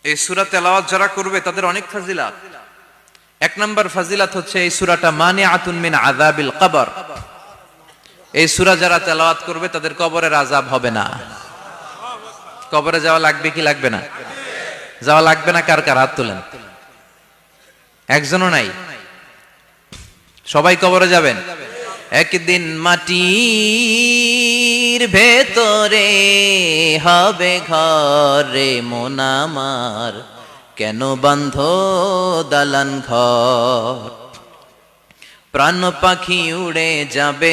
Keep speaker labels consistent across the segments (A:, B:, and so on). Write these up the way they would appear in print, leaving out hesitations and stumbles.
A: এই সূরা তেলাওয়াত যারা করবে তাদের অনেক ফাজিলাত। এক নাম্বার ফাজিলাত হচ্ছে এই সূরাটা মানিআতুন মিন আযাবিল কবর। এই সূরা যারা তেলাওয়াত করবে তাদের কবরের আযাব হবে না। কবরে যাওয়া লাগবে কি লাগবে না? যাওয়া লাগবে না। কার কার হাত তোলেন? একজনও নাই। সবাই কবরে যাবেন। একদিন মাটির ভেতরে হবে ঘরে মন আমার, কেন বান্ধ দালান ঘর? প্রাণ পাখি উড়ে যাবে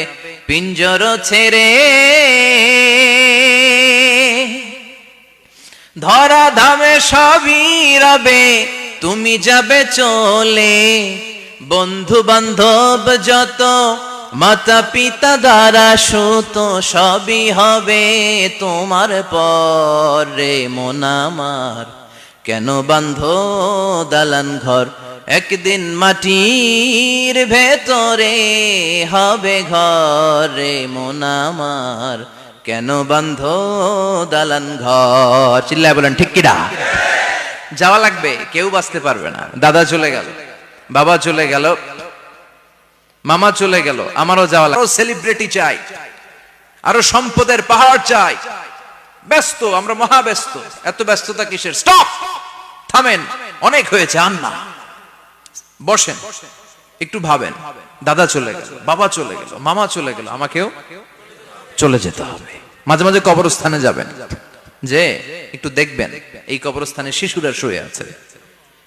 A: পিঞ্জর ছেড়ে, ধরা ধামে সবই রবে তুমি যাবে চলে। বন্ধু বান্ধব যত মাতা পিতা দ্বারা সুত সবই হবে তোমার পরে মন আমার, কেন বান্ধ দালান ঘর? একদিন মাটির ভেতরে হবে ঘরে মন আমার, কেন বান্ধ দালান ঘর? চিল্লায় বলেন ঠিক কিনা? যাওয়া লাগবে, কেউ বাঁচতে পারবে না। দাদা চলে গেল, বাবা চলে গেল, মামা চলে গেল, আমারও যাওয়া লাগবে। আরো সেলিব্রিটি চাই, আরো সম্পদের পাহাড় চাই। ব্যস্ত, আমরা মহা ব্যস্ত। এত ব্যস্ততা কিসের? স্টপ, থামেন, অনেক হয়েছে, আর না। বসেন, একটু ভাবেন। দাদা চলে গেল, বাবা চলে গেল, মামা চলে গেল, আমাকেও চলে যেতে হবে। মাঝে মাঝে কবরস্থানে যাবেন, যে একটু দেখবেন এই কবরস্থানে শিশুরা শুয়ে আছে,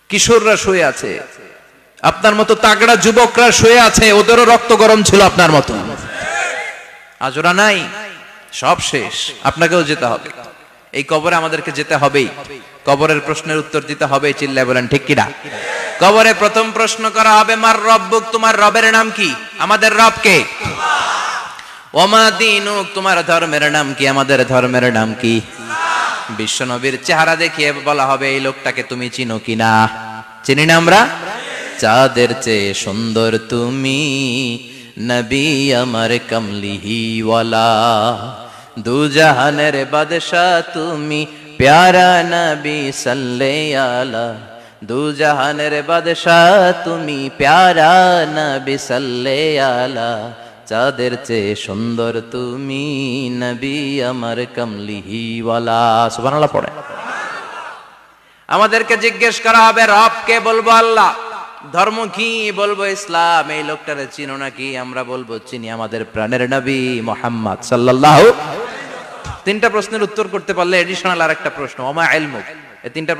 A: কিশোররা শুয়ে আছে, আপনার মতো তাগড়া যুবকরা শুয়ে আছে, ওদেরও রক্ত গরম ছিল আপনার মতো। আজ ওরা নাই, সব শেষ। আপনাকেও যেতে হবে। এই কবরে আমাদেরকে যেতে হবেই। কবরের প্রশ্নের উত্তর দিতে হবে। চিল্লায় বলেন ঠিক কিনা? কবরে প্রথম প্রশ্ন করা হবে, মার রব্বুক, তোমার রবের নাম কি? আমাদের রব কে? ওমা দীনুক, তোমার ধর্মের নাম কি? আমাদের ধর্মের নাম কি? বিশ্ব নবীর চেহারা দেখিয়ে বলা হবে, এই লোকটাকে তুমি চিনো কিনা? চিনি না আমরা? চাঁদের চেয়ে সুন্দর তুমি, নবী আমার কমলিহিওয়ালা, দু জাহানের বাদশা তুমি, প্যারা নবী সাল্লাল্লাহু আলা, দু জাহানের বাদশা তুমি, প্যারা নবী সাল্লাল্লাহু আলা, চাঁদের চেয়ে সুন্দর তুমি, নবী আমার কমলিহিওয়ালা। সুবহানাল্লাহ পড়ে। আমাদেরকে জিজ্ঞেস করা হবে, রব কে? বলবো আল্লাহ। ধর্ম কি? বলবো ইসলাম। এই লোকটারে চিনো নাকি? আমরা বলবো চিনি, আমাদের প্রাণের নবী মুহাম্মদ সাল্লাল্লাহু। তিনটা প্রশ্নের উত্তর করতে পারলে এডিশনাল আরেকটা প্রশ্ন, ওমা ইলমুক। এই তিনটা